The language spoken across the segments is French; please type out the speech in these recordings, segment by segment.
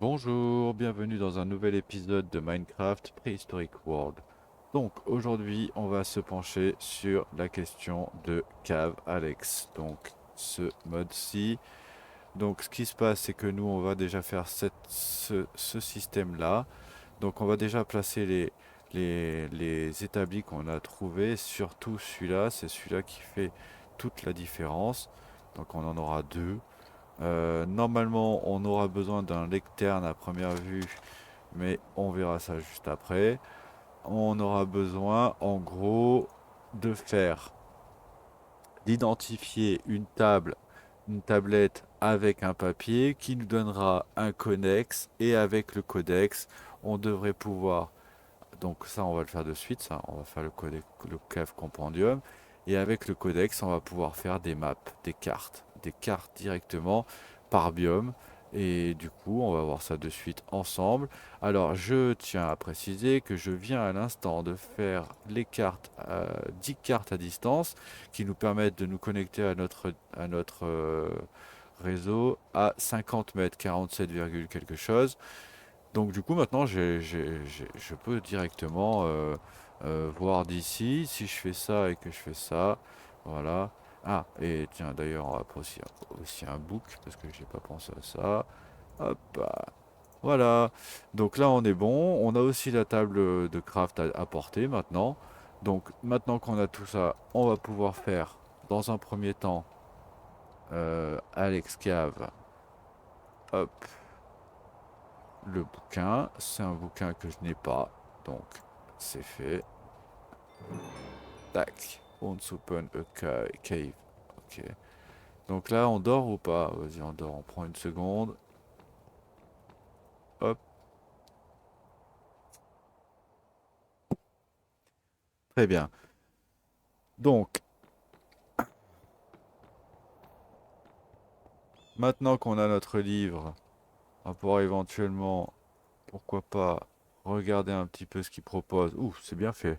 Bonjour, bienvenue dans un nouvel épisode de Minecraft Prehistoric World. Donc aujourd'hui on va se pencher sur la question de Cave Alex. Donc ce mode-ci. Donc ce qui se passe c'est que nous on va déjà faire ce système là. Donc on va déjà placer les établis qu'on a trouvés. Surtout celui-là, c'est celui-là qui fait toute la différence. Donc on en aura deux. Normalement, on aura besoin d'un lectern à première vue, mais on verra ça juste après. On aura besoin, en gros, de faire, d'identifier une tablette avec un papier qui nous donnera un codex, et avec le codex, on devrait pouvoir, donc ça on va le faire de suite, ça, on va faire le codex, le cave compendium, et avec le codex, on va pouvoir faire des maps, des cartes directement par biome. Et du coup, on va voir ça de suite ensemble. Alors, je tiens à préciser que je viens à l'instant de faire les cartes, 10 cartes à distance, qui nous permettent de nous connecter à notre réseau à 50 mètres, 47, quelque chose. Donc du coup maintenant je peux directement voir d'ici si je fais ça et que je fais ça. Voilà. Ah, et tiens d'ailleurs on va prendre aussi un book parce que j'ai pas pensé à ça. Hop. Voilà. Donc là on est bon. On a aussi la table de craft à porter maintenant. Donc maintenant qu'on a tout ça, on va pouvoir faire dans un premier temps Alex Cave. Hop. Le bouquin, c'est un bouquin que je n'ai pas, donc c'est fait. Tac, once open a cave. Ok. Donc là, on dort ou pas? Vas-y, on dort, on prend une seconde. Hop, très bien. Donc, maintenant qu'on a notre livre, on va pouvoir éventuellement, pourquoi pas, regarder un petit peu ce qu'il propose. Ouh, c'est bien fait.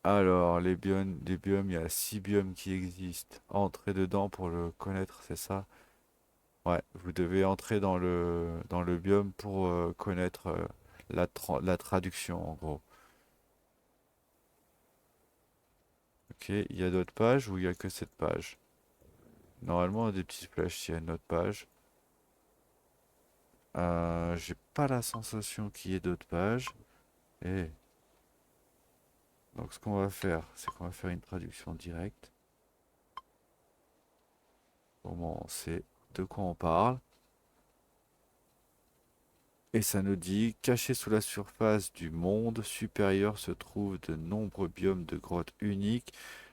Alors, les biomes, il y a 6 biomes qui existent. Entrez dedans pour le connaître, c'est ça? Ouais, vous devez entrer dans le biome pour connaître la traduction en gros. Ok, il y a d'autres pages ou il y a que cette page? Normalement, il y a des petites flèches s'il y a une autre page. J'ai pas la sensation qu'il y ait d'autres pages. Et donc ce qu'on va faire, c'est qu'on va faire une traduction directe. Au moins on sait de quoi on parle. Et ça nous dit, cachés sous la surface du monde supérieur se trouvent de nombreux biomes de grottes uniques,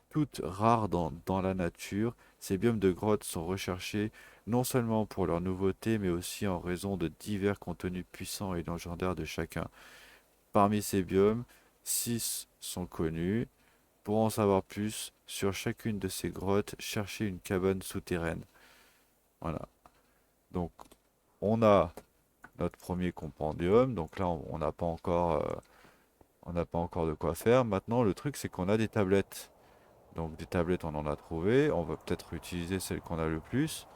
toutes rares dans la nature. Ces biomes de grottes sont recherchés non seulement pour leur nouveauté, mais aussi en raison de divers contenus puissants et légendaires de chacun. Parmi ces biomes, 6 sont connus. Pour en savoir plus sur chacune de ces grottes, cherchez une cabane souterraine. Voilà. Donc, on a notre premier compendium. Donc là, on n'a pas encore de quoi faire. Maintenant, le truc, c'est qu'on a des tablettes. Donc des tablettes, on en a trouvé. On va peut-être utiliser celle qu'on a le plus.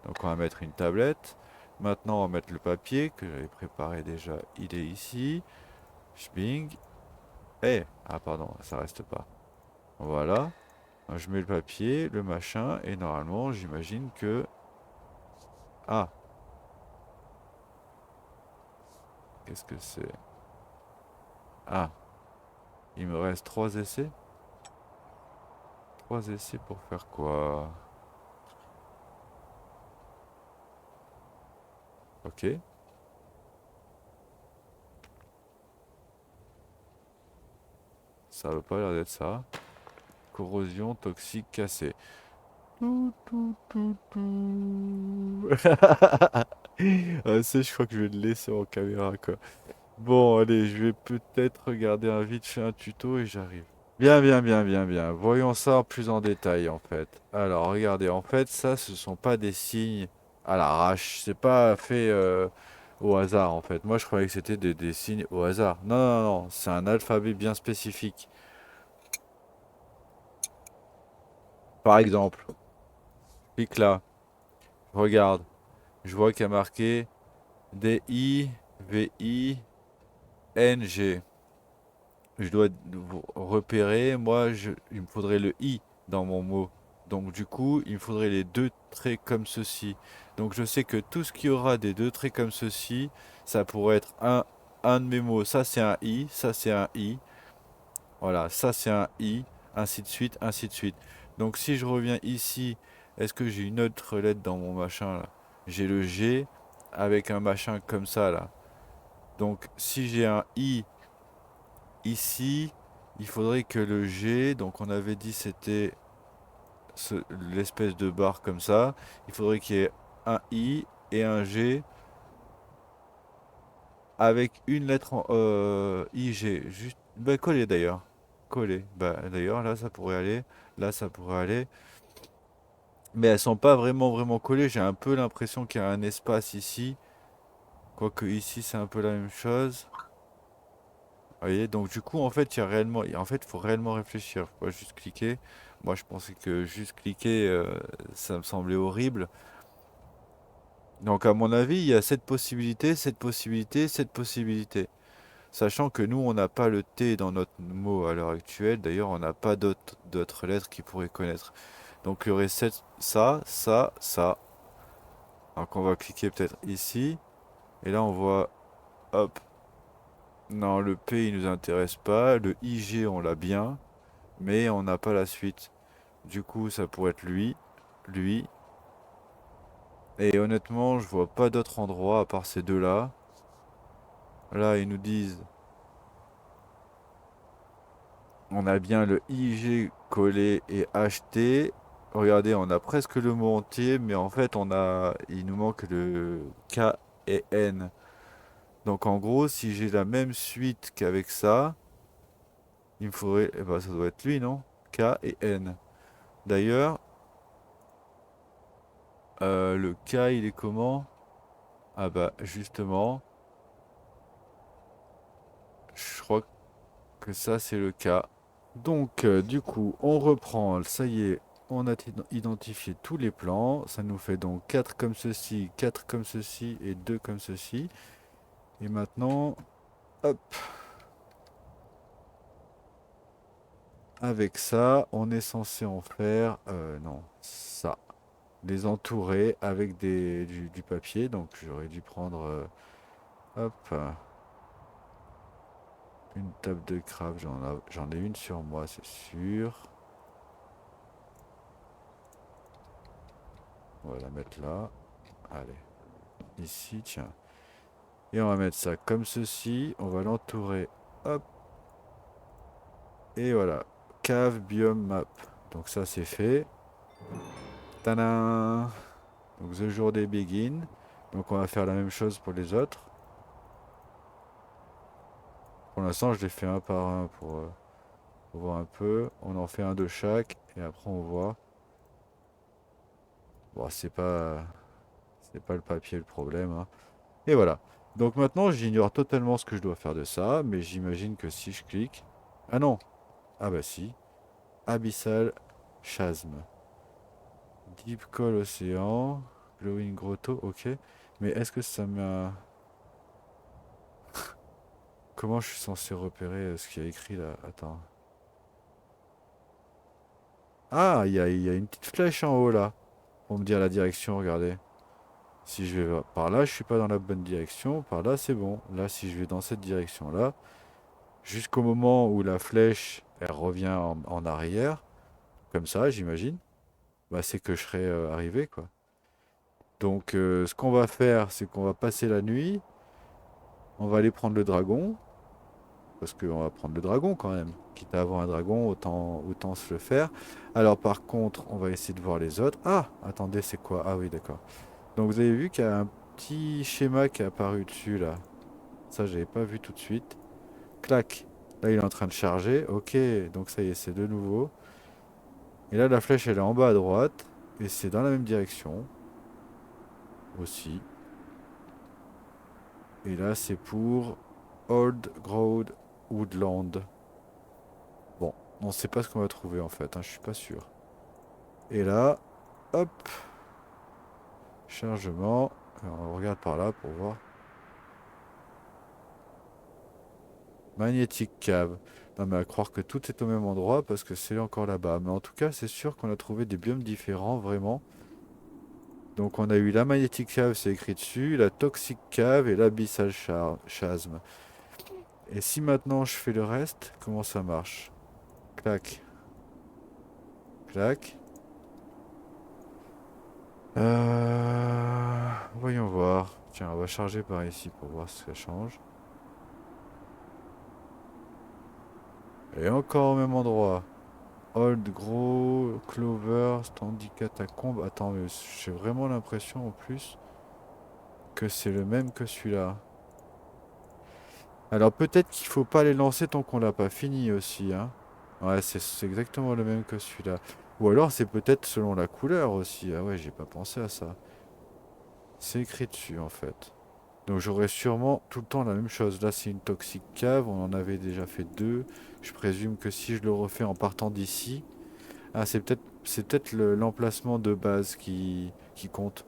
Donc on va mettre une tablette. Maintenant, on va mettre le papier que j'avais préparé déjà. Il est ici. Bing. Eh, ah pardon, ça reste pas. Voilà. Je mets le papier, le machin, et normalement, j'imagine que... Ah, qu'est-ce que c'est? Ah, il me reste 3 essais. 3 essais pour faire quoi? Ok. Ça veut pas l'air d'être ça. Corrosion toxique cassée. Tout, tout, tout, tout. Ah, ça, je crois que je vais le laisser en caméra, quoi. Bon, allez, je vais peut-être regarder un vite fait un tuto et j'arrive. Bien, bien, bien, bien, bien. Voyons ça plus en détail, en fait. Alors, regardez, en fait, ça, ce sont pas des signes à l'arrache. C'est pas fait au hasard, en fait. Moi, je croyais que c'était des signes au hasard. Non, non, non, c'est un alphabet bien spécifique. Par exemple, clique là, regarde. Je vois qu'il y a marqué DIVING. Je dois repérer, moi, il me faudrait le I dans mon mot. Donc du coup, il me faudrait les deux traits comme ceci. Donc je sais que tout ce qui aura des deux traits comme ceci, ça pourrait être un de mes mots. Ça c'est un I, ça c'est un I. Voilà, ça c'est un I, ainsi de suite, ainsi de suite. Donc si je reviens ici, est-ce que j'ai une autre lettre dans mon machin là? J'ai le G avec un machin comme ça là. Donc si j'ai un I ici, il faudrait que le G, donc on avait dit c'était l'espèce de barre comme ça, il faudrait qu'il y ait un I et un G avec une lettre en IG. Juste, bah, collé d'ailleurs. Collé. Bah, d'ailleurs, là ça pourrait aller, là ça pourrait aller. Mais elles sont pas vraiment collées. J'ai un peu l'impression qu'il y a un espace ici. Quoique ici c'est un peu la même chose. Vous voyez, donc du coup, en fait, il y a réellement, en fait, faut réellement réfléchir. Faut pas juste cliquer. Moi, je pensais que juste cliquer, ça me semblait horrible. Donc, à mon avis, il y a cette possibilité, cette possibilité, cette possibilité. Sachant que nous, on n'a pas le T dans notre mot à l'heure actuelle. D'ailleurs, on n'a pas d'autres lettres qui pourraient connaître. Donc, il y aurait ça. Donc, on va cliquer peut-être ici. Et là, on voit, hop. Non, le P, il nous intéresse pas. Le IG, on l'a bien. Mais on n'a pas la suite. Du coup, ça pourrait être lui. Et honnêtement, je vois pas d'autre endroit à part ces deux-là. Là, ils nous disent, on a bien le IG collé et acheté. Regardez, on a presque le mot entier, mais en fait, il nous manque le K et N. Donc en gros, si j'ai la même suite qu'avec ça, il me faudrait, eh ben, ça doit être lui, non? K et N. D'ailleurs, le K, il est comment? Ah bah justement, je crois que ça c'est le cas. Donc du coup on reprend, ça y est, on a identifié tous les plans. Ça nous fait donc 4 comme ceci, 4 comme ceci et 2 comme ceci. Et maintenant, hop, avec ça, on est censé en faire, non, ça. Les entourer avec du papier. Donc j'aurais dû prendre, hop, une table de craft. J'en ai une sur moi, c'est sûr. On va la mettre là. Allez, ici, tiens. Et on va mettre ça comme ceci. On va l'entourer. Hop. Et voilà. Cave biome map. Donc ça, c'est fait. Tadam! Donc the journée begin. Donc on va faire la même chose pour les autres. Pour l'instant, je les fais un par un pour voir un peu. On en fait un de chaque. Et après, on voit. Bon, c'est pas le papier le problème, hein. Et voilà. Donc maintenant, j'ignore totalement ce que je dois faire de ça. Mais j'imagine que si je clique. Ah non! Ah bah si. Abyssal Chasm. Deep Call Océan. Glowing Grotto, ok. Mais est-ce que ça m'a... Comment je suis censé repérer ce qu'il y a écrit là? Attends. Ah, il y a une petite flèche en haut là. Pour me dire la direction, regardez. Si je vais par là, je suis pas dans la bonne direction. Par là, c'est bon. Là, si je vais dans cette direction-là, jusqu'au moment où la flèche, elle revient en arrière, comme ça, j'imagine, bah, c'est que je serai arrivé, quoi. Donc, ce qu'on va faire, c'est qu'on va passer la nuit. On va aller prendre le dragon. Parce qu'on va prendre le dragon quand même. Quitte à avoir un dragon, autant se le faire. Alors par contre, on va essayer de voir les autres. Ah, attendez, c'est quoi? Ah oui, d'accord. Donc vous avez vu qu'il y a un petit schéma qui est apparu dessus là. Ça, j'avais pas vu tout de suite. Clac. Là, il est en train de charger. Ok, donc ça y est, c'est de nouveau. Et là, la flèche, elle est en bas à droite. Et c'est dans la même direction aussi. Et là, c'est pour Old Growth Woodland. Bon, on sait pas ce qu'on va trouver en fait, hein, je suis pas sûr. Et là, hop, chargement. Alors, on regarde par là pour voir. Magnetic Cave. Non mais à croire que tout est au même endroit parce que c'est encore là-bas. Mais en tout cas, c'est sûr qu'on a trouvé des biomes différents, vraiment. Donc on a eu la Magnetic Cave, c'est écrit dessus, la Toxic Cave et l'Abyssal Chasm. Et si maintenant je fais le reste, comment ça marche? Clac, clac. Voyons voir. Tiens, on va charger par ici pour voir si ça change. Et encore au même endroit. Old Grow, Clover, Standy Catacombe. Attends, mais j'ai vraiment l'impression en plus que c'est le même que celui-là. Alors peut-être qu'il faut pas les lancer tant qu'on l'a pas fini aussi, hein. Ouais, c'est exactement le même que celui-là. Ou alors c'est peut-être selon la couleur aussi. Ah ouais, j'ai pas pensé à ça. C'est écrit dessus en fait. Donc j'aurai sûrement tout le temps la même chose. Là c'est une Toxic Cave, on en avait déjà fait deux. Je présume que si je le refais en partant d'ici, ah c'est peut-être l'emplacement de base qui compte.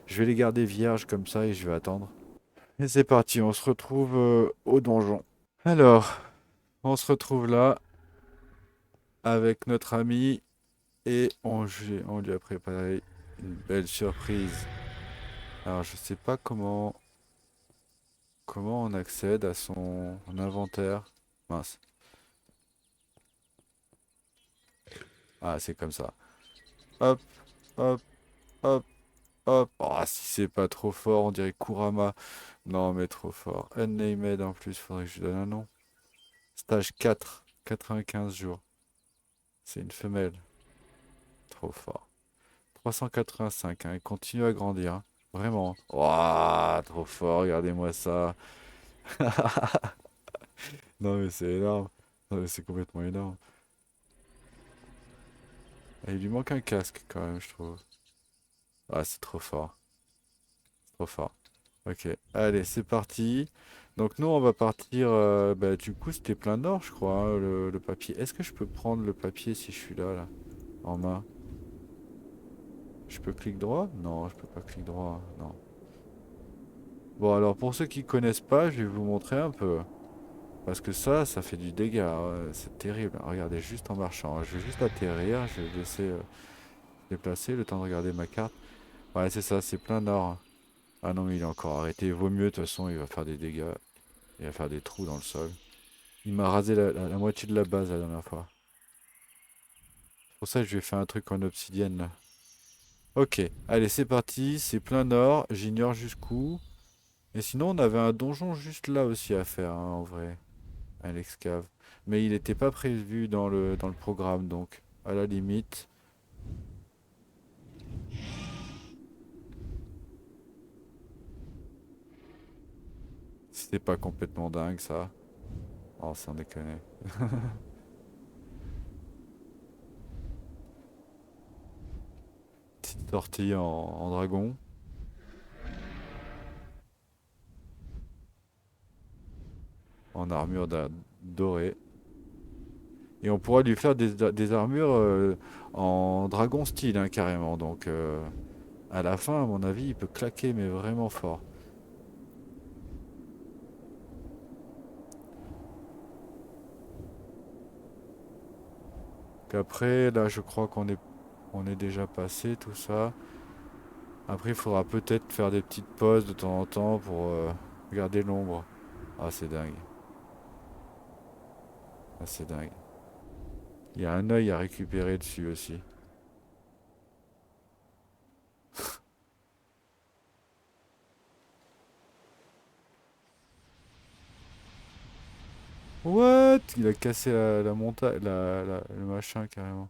Je vais les garder vierges comme ça et je vais attendre. Et c'est parti, on se retrouve au donjon. Alors, on se retrouve là avec notre ami et on lui a préparé une belle surprise. Alors je sais pas comment on accède à son inventaire. Mince. Ah, c'est comme ça. Hop, hop, hop, hop. Oh, si c'est pas trop fort, on dirait Kurama. Non, mais trop fort. Unnamed en plus, faudrait que je lui donne un nom. Stage 4, 95 jours. C'est une femelle. Trop fort. 385, hein, il continue à grandir, hein. Vraiment. Waouh, trop fort, regardez-moi ça. Non, mais c'est énorme. Non, mais c'est complètement énorme. Et il lui manque un casque quand même, je trouve. Ah, c'est trop fort. Trop fort. Ok, allez, c'est parti. Donc nous, on va partir. Bah, du coup, c'était plein d'or, je crois, hein, le papier. Est-ce que je peux prendre le papier si je suis là, en main? Je peux clic droit? Non, je peux pas clic droit. Non. Bon, alors pour ceux qui connaissent pas, je vais vous montrer un peu. Parce que ça fait du dégât, hein. C'est terrible. Regardez, juste en marchant, hein. Je vais juste atterrir. Je vais laisser déplacer le temps de regarder ma carte. Ouais, c'est ça, c'est plein d'or, hein. Ah non, mais il est encore arrêté. Vaut mieux, de toute façon, il va faire des dégâts. Il va faire des trous dans le sol. Il m'a rasé la moitié de la base la dernière fois. C'est pour ça que je lui ai fait un truc en obsidienne là. Ok, allez, c'est parti. C'est plein nord. J'ignore jusqu'où. Et sinon, on avait un donjon juste là aussi à faire, hein, en vrai. Un excave. Mais il n'était pas prévu dans le programme, donc à la limite, c'était pas complètement dingue ça. Oh, sans déconner. Petite tortille en dragon, en armure dorée. Et on pourra lui faire des armures en dragon style, hein, carrément. Donc à la fin, à mon avis, il peut claquer, mais vraiment fort. Qu'après, là, je crois on est déjà passé tout ça. Après, il faudra peut-être faire des petites pauses de temps en temps pour regarder l'ombre. Ah, c'est dingue. Ah, c'est dingue. Il y a un œil à récupérer dessus aussi. What? Il a cassé la montagne, le machin carrément.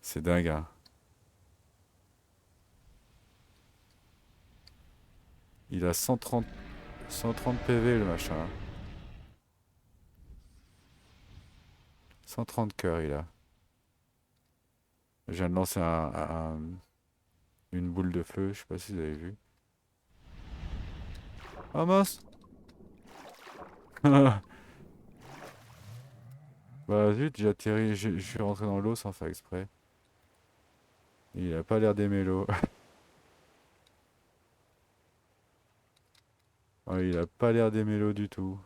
C'est dingue, hein. Il a 130 PV le machin, hein. 130 cœurs il a. Je viens de lancer une boule de feu, je sais pas si vous avez vu. Ah mince! Bah zut, j'ai atterri, je suis rentré dans l'eau sans faire exprès. Il a pas l'air d'aimer l'eau. Ouais, il a pas l'air d'aimer l'eau du tout.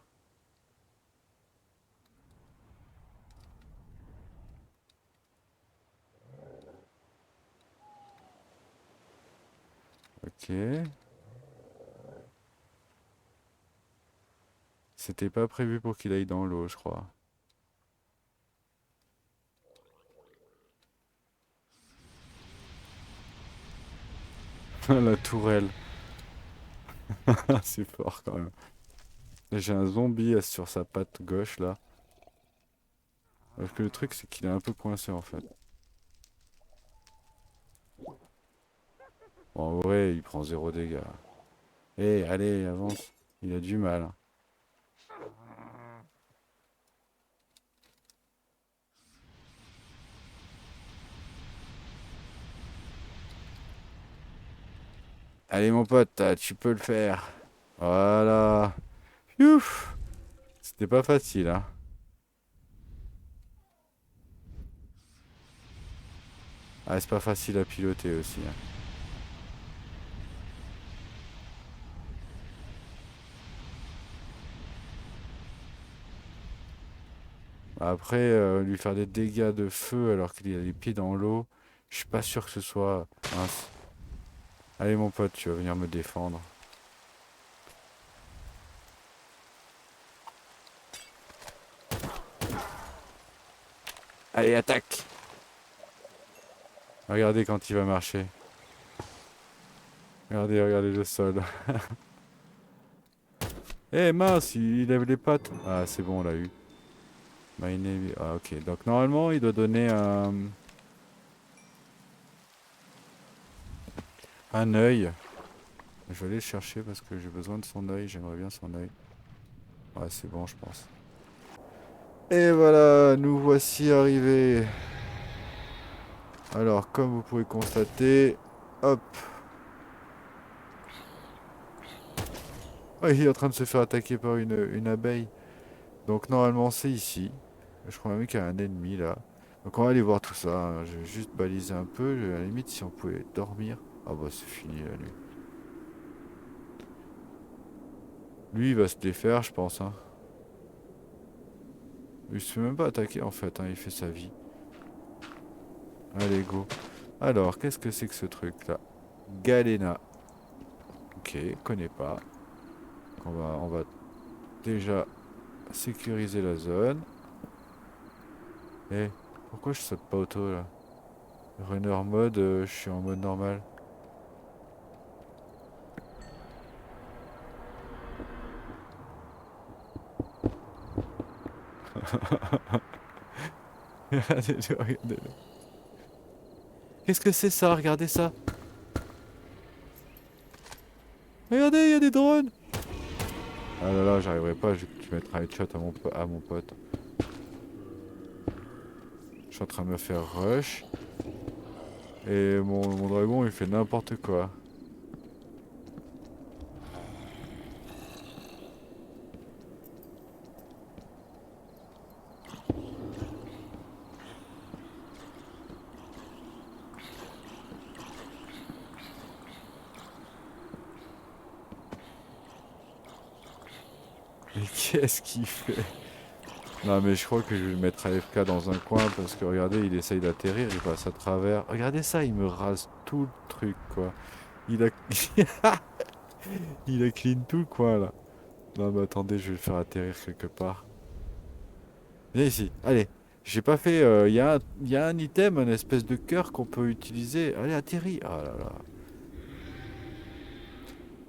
Ok. C'était pas prévu pour qu'il aille dans l'eau, je crois. La tourelle. C'est fort quand même. J'ai un zombie sur sa patte gauche là. Parce que le truc c'est qu'il est un peu coincé en fait. Bon, en vrai, il prend zéro dégâts. Eh, allez, avance. Il a du mal. Allez mon pote, tu peux le faire. Voilà. Ouf. C'était pas facile, hein. Ah, c'est pas facile à piloter aussi, hein. Après, lui faire des dégâts de feu alors qu'il a les pieds dans l'eau, je suis pas sûr que ce soit... Mince. Allez mon pote, tu vas venir me défendre. Allez, attaque! Regardez quand il va marcher. Regardez, regardez le sol. Eh mince, il lève les pattes. Ah, c'est bon, on l'a eu. My name Ah, ok. Donc normalement, il doit donner un œil. Je vais aller le chercher parce que j'ai besoin de son œil. J'aimerais bien son œil. Ouais, c'est bon, je pense. Et voilà, nous voici arrivés. Alors, comme vous pouvez constater, hop. Oh, il est en train de se faire attaquer par une abeille. Donc normalement, c'est ici. Je crois même qu'il y a un ennemi là. Donc on va aller voir tout ça, hein. Je vais juste baliser un peu. À la limite, si on pouvait dormir. Ah bah c'est fini la nuit. Lui, il va se défaire, je pense, hein. Il se fait même pas attaquer en fait, hein. Il fait sa vie. Allez, go. Alors, qu'est-ce que c'est que ce truc là? Galena. Ok, connais pas. On va déjà sécuriser la zone. Eh, pourquoi je saute pas auto là? Runner mode, je suis en mode normal. Regardez-le, regardez-le. Qu'est-ce que c'est ça? Regardez ça. Regardez, il y a des drones. Ah là là, j'arriverai pas, je vais mettre un headshot à mon pote. Je suis en train de me faire rush. Et mon dragon, il fait n'importe quoi. Mais qu'est-ce qu'il fait? Non mais je crois que je vais le mettre AFK dans un coin parce que regardez, il essaye d'atterrir, il passe à travers. Regardez ça, il me rase tout le truc quoi. Il a... il a clean tout le coin là. Non mais attendez, je vais le faire atterrir quelque part. Viens ici, allez. J'ai pas fait... Il y a un item, une espèce de cœur qu'on peut utiliser. Allez, atterris. Ah là là.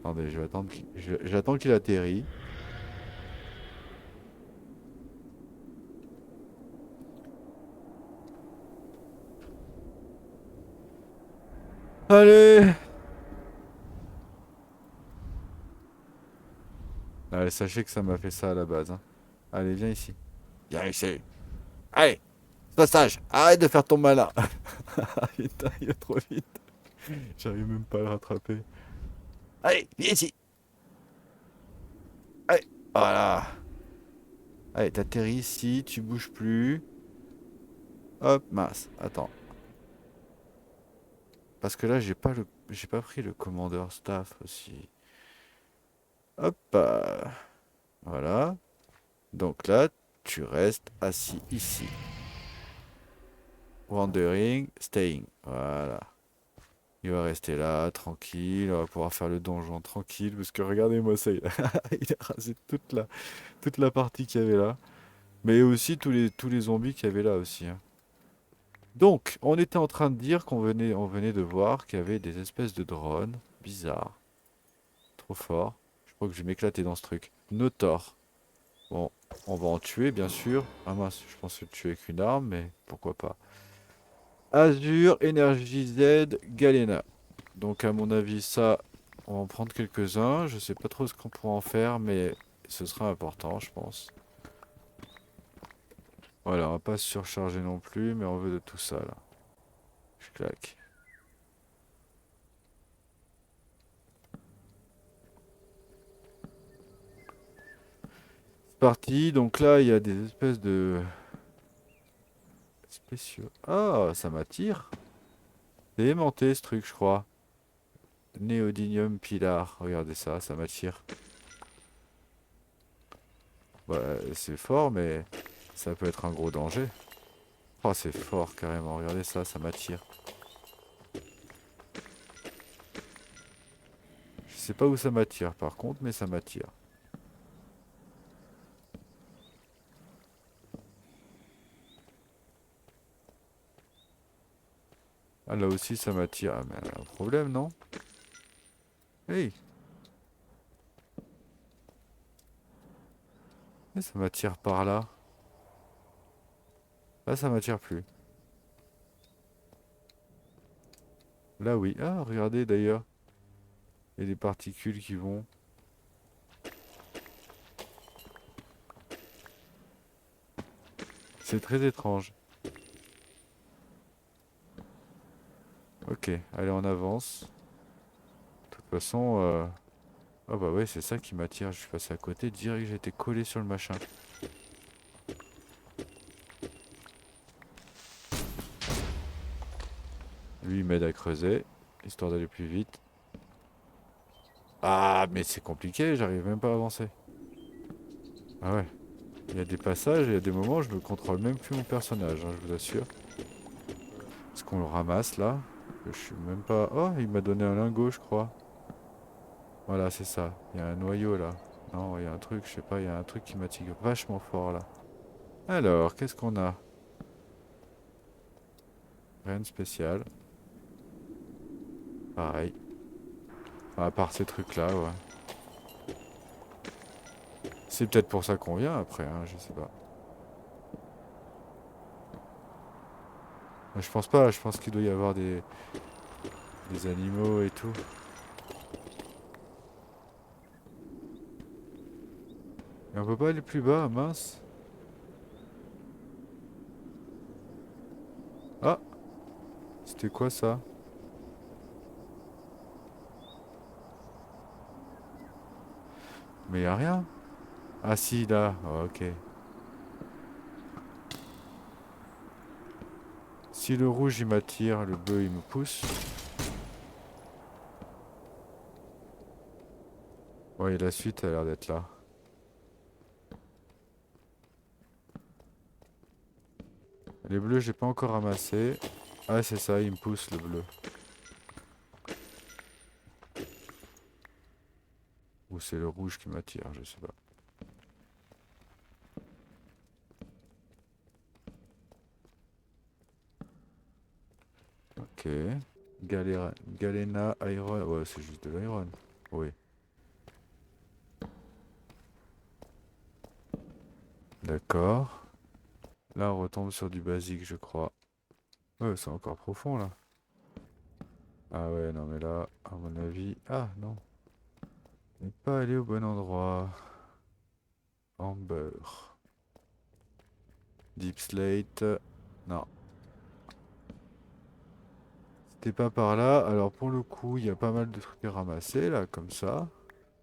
Attendez, je vais attendre j'attends qu'il atterrit. Allez! Allez, sachez que ça m'a fait ça à la base, hein. Allez, viens ici. Viens ici. Allez, passage. Arrête de faire ton malin. Putain, il va trop vite. J'arrive même pas à le rattraper. Allez, viens ici. Allez, voilà. Allez, t'atterris ici, tu bouges plus. Hop, mince, attends. Parce que là, j'ai pas pris le commandeur staff aussi. Hop, voilà. Donc là, tu restes assis ici. Wandering, staying. Voilà. Il va rester là, tranquille. On va pouvoir faire le donjon tranquille. Parce que regardez-moi ça, il a rasé toute la partie qu'il y avait là. Mais aussi tous les zombies qu'il y avait là aussi, hein. Donc, on était en train de dire on venait de voir qu'il y avait des espèces de drones bizarres. Trop fort. Je crois que je vais m'éclater dans ce truc. Notor. Bon, on va en tuer, bien sûr. Ah mince, je pense le tuer avec une arme, mais pourquoi pas. Azure, Energy Z, Galena. Donc à mon avis, ça, on va en prendre quelques-uns. Je sais pas trop ce qu'on pourra en faire, mais ce sera important, je pense. Voilà, on va pas se surcharger non plus, mais on veut de tout ça, là. Je claque. C'est parti, donc là, il y a des espèces de... spéciaux. Ah, ça m'attire. C'est aimanté, ce truc, je crois. Néodymium Pilar. Regardez ça, ça m'attire. Bah, c'est fort, mais ça peut être un gros danger. Oh, c'est fort, carrément. Regardez ça, ça m'attire. Je sais pas où ça m'attire, par contre, mais ça m'attire. Ah, là aussi, ça m'attire. Ah, mais un problème, non? Hey! Eh, ça m'attire par là. Là, ça m'attire plus. Là, oui. Ah, regardez, d'ailleurs. Il y a des particules qui vont... C'est très étrange. Ok, allez, on avance. De toute façon... Ah bah ouais, c'est ça qui m'attire. Je suis passé à côté, direct, j'ai été collé sur le machin. Lui, il m'aide à creuser, histoire d'aller plus vite. Ah, mais c'est compliqué, j'arrive même pas à avancer. Ah ouais, il y a des passages et il y a des moments où je ne contrôle même plus mon personnage, hein, je vous assure. Est-ce qu'on le ramasse là? Je suis même pas... Oh, il m'a donné un lingot, je crois. Voilà, c'est ça. Il y a un noyau là. Non, il y a un truc, je sais pas, il y a un truc qui m'attire vachement fort là. Alors, qu'est-ce qu'on a? Rien de spécial. Pareil. Enfin, à part ces trucs-là, ouais. C'est peut-être pour ça qu'on vient après, hein, je sais pas. Je pense pas, je pense qu'il doit y avoir des animaux et tout. Et on peut pas aller plus bas, mince. Ah, c'était quoi ça? Mais y a rien. Ah si, là. Oh, ok. Si le rouge il m'attire, le bleu il me pousse. Ouais, la suite a l'air d'être là. Les bleus, j'ai pas encore ramassé. Ah, c'est ça, il me pousse le bleu. Ou c'est le rouge qui m'attire, je sais pas. Ok. Galena Iron. Ouais, c'est juste de l'iron. Oui. D'accord. Là, on retombe sur du basique, je crois. Ouais, c'est encore profond là. Ah ouais, non, mais là, à mon avis. Ah non, on n'est pas allé au bon endroit. Amber. Deep Slate. Non, c'était pas par là. Alors, pour le coup, il y a pas mal de trucs à ramasser là, comme ça.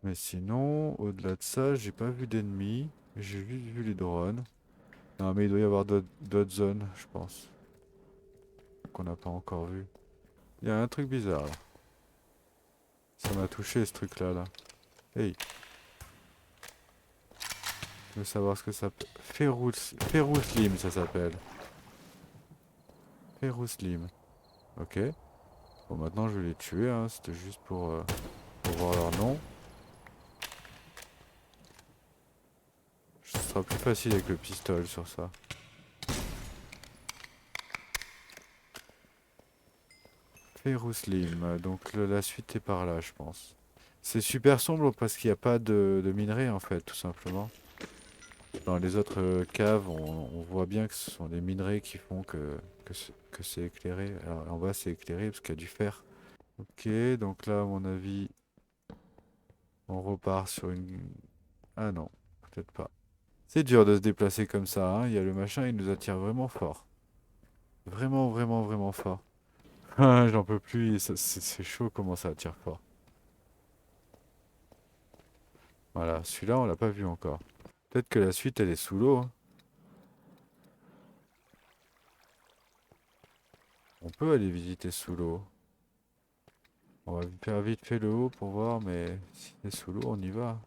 Mais sinon, au-delà de ça, j'ai pas vu d'ennemis. J'ai juste vu les drones. Non, mais il doit y avoir d'autres zones, je pense, qu'on n'a pas encore vu. Il y a un truc bizarre là. Ça m'a touché ce truc-là, là. Hey, je veux savoir ce que ça peut. Ferrouslim, ça s'appelle. Ferrouslim. Ok. Bon, maintenant je vais les tuer, hein. C'était juste pour voir leur nom. Ce sera plus facile avec le pistolet sur ça. Ferrouslim. Donc la suite est par là, je pense. C'est super sombre parce qu'il n'y a pas de minerai en fait, tout simplement. Dans les autres caves, on voit bien que ce sont les minerais qui font que c'est éclairé. Alors en bas, c'est éclairé parce qu'il y a du fer. Ok, donc là, à mon avis, on repart sur une... Ah non, peut-être pas. C'est dur de se déplacer comme ça, hein. Il y a le machin, il nous attire vraiment fort. Vraiment, vraiment, vraiment fort. Ah, j'en peux plus, c'est chaud comment ça attire fort. Voilà, celui-là, on l'a pas vu encore. Peut-être que la suite, elle est sous l'eau, hein. On peut aller visiter sous l'eau. On va faire vite fait le haut pour voir, mais si c'est sous l'eau, on y va.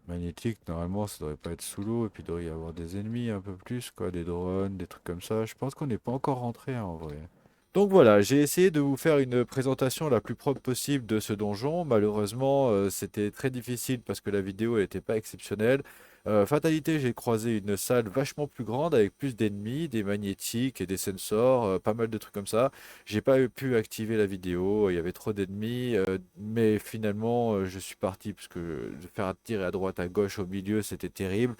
Magnétique, normalement, ça devrait pas être sous l'eau, et puis il devrait y avoir des ennemis un peu plus, quoi, des drones, des trucs comme ça. Je pense qu'on n'est pas encore rentré, hein, en vrai. Donc voilà, j'ai essayé de vous faire une présentation la plus propre possible de ce donjon. Malheureusement, c'était très difficile parce que la vidéo n'était pas exceptionnelle. Fatalité, j'ai croisé une salle vachement plus grande avec plus d'ennemis, des magnétiques et des sensors, pas mal de trucs comme ça. J'ai pas pu activer la vidéo, il y avait trop d'ennemis, mais finalement, je suis parti parce que de faire tirer à droite, à gauche, au milieu, c'était terrible.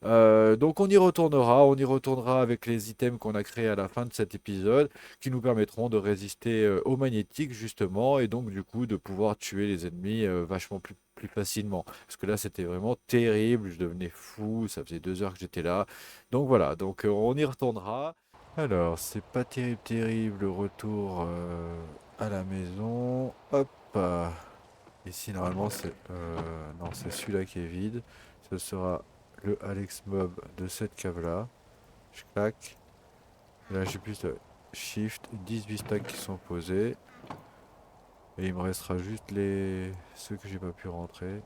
Donc on y retournera avec les items qu'on a créés à la fin de cet épisode, qui nous permettront de résister aux magnétiques justement, et donc du coup de pouvoir tuer les ennemis vachement plus facilement. Parce que là c'était vraiment terrible, je devenais fou, ça faisait 2 heures que j'étais là. Donc voilà, donc on y retournera. Alors c'est pas terrible terrible le retour à la maison. Hop. Ici, normalement, c'est non, c'est celui-là qui est vide. Ce sera le Alex Mob de cette cave-là. Je claque. Là, j'ai plus de Shift, 18 stacks qui sont posés. Et il me restera juste ceux que j'ai pas pu rentrer.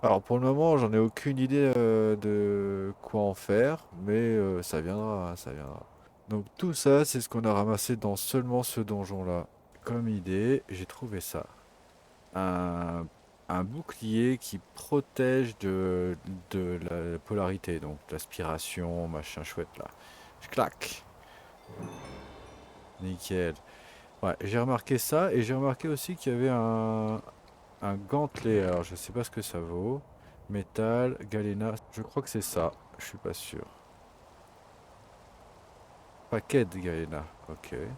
Alors, pour le moment, j'en ai aucune idée de quoi en faire. Mais ça viendra, hein, ça viendra. Donc, tout ça, c'est ce qu'on a ramassé dans seulement ce donjon-là. Comme idée, j'ai trouvé ça. un, un bouclier qui protège de la polarité, donc l'aspiration, machin chouette là. Je claque. Nickel. Ouais, j'ai remarqué ça et j'ai remarqué aussi qu'il y avait un gantelet. Alors je sais pas ce que ça vaut. Métal, galena, je crois que c'est ça. Je suis pas sûr. Paquet de galena. Ok. Et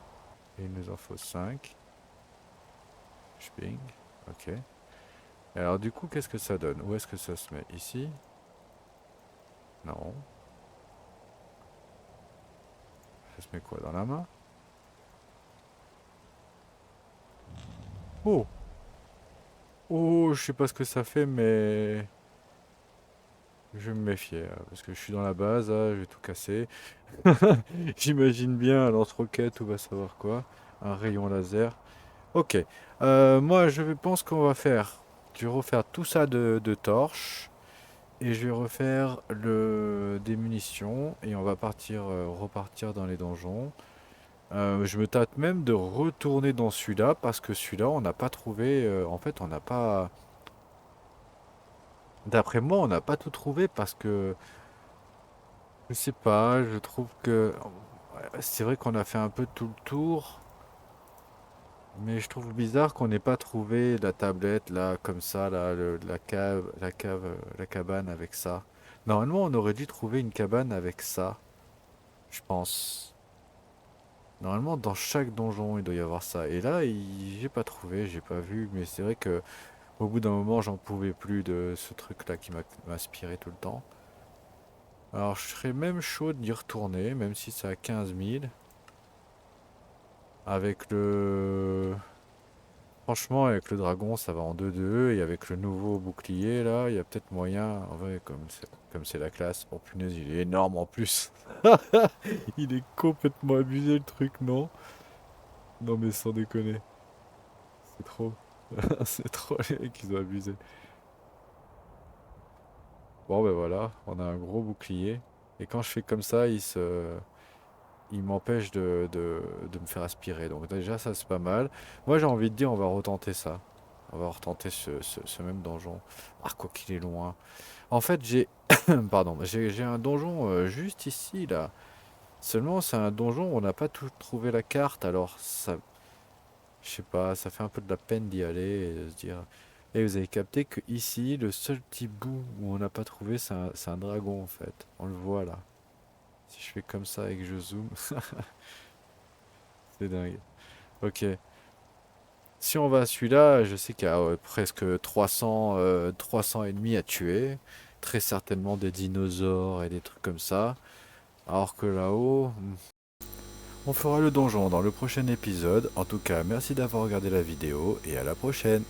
il nous en faut 5. Sping. Ok. Et alors du coup, qu'est-ce que ça donne? Où est-ce que ça se met? Ici? Non. Ça se met quoi? Dans la main? Oh! Oh, je sais pas ce que ça fait, mais je vais me méfier, parce que je suis dans la base, là, je vais tout casser. J'imagine bien un lance-roquette ou va savoir quoi. Un rayon laser. Ok. Moi, pense qu'on va faire. Je vais refaire tout ça de torches. Et je vais refaire des munitions. Et on va repartir dans les donjons. Je me tâte même de retourner dans celui-là parce que celui-là, on n'a pas trouvé. En fait, on n'a pas. D'après moi, on n'a pas tout trouvé parce que, je sais pas, je trouve que ouais, c'est vrai qu'on a fait un peu tout le tour, mais je trouve bizarre qu'on n'ait pas trouvé la tablette là, comme ça, là, la cabane avec ça. Normalement, on aurait dû trouver une cabane avec ça, je pense. Normalement, dans chaque donjon, il doit y avoir ça. Et là, j'ai pas trouvé, j'ai pas vu, mais c'est vrai que au bout d'un moment, j'en pouvais plus de ce truc-là qui m'inspirait tout le temps. Alors, je serais même chaud d'y retourner, même si c'est à 15 000. Avec le... Franchement, avec le dragon, ça va en 2-2. Et avec le nouveau bouclier, là, il y a peut-être moyen. En vrai, comme c'est la classe. Oh punaise, il est énorme en plus. Il est complètement abusé le truc, non? Non, mais sans déconner. C'est trop. C'est trop les mecs, ils ont abusé. Bon, ben voilà, on a un gros bouclier. Et quand je fais comme ça, il m'empêche de me faire aspirer. Donc déjà, ça, c'est pas mal. Moi, j'ai envie de dire, on va retenter ça. On va retenter ce même donjon. Ah, quoi qu'il est loin. En fait, j'ai... Pardon, j'ai un donjon juste ici, là. Seulement, c'est un donjon où on n'a pas tout trouvé la carte. Alors, ça... Je sais pas, ça fait un peu de la peine d'y aller et de se dire... Et vous avez capté que ici, le seul petit bout où on n'a pas trouvé, c'est un dragon, en fait. On le voit, là. Si je fais comme ça et que je zoome, c'est dingue. Ok. Si on va à celui-là, je sais qu'il y a presque 300 ennemis à tuer. Très certainement des dinosaures et des trucs comme ça. Alors que là-haut, on fera le donjon dans le prochain épisode. En tout cas, merci d'avoir regardé la vidéo et à la prochaine.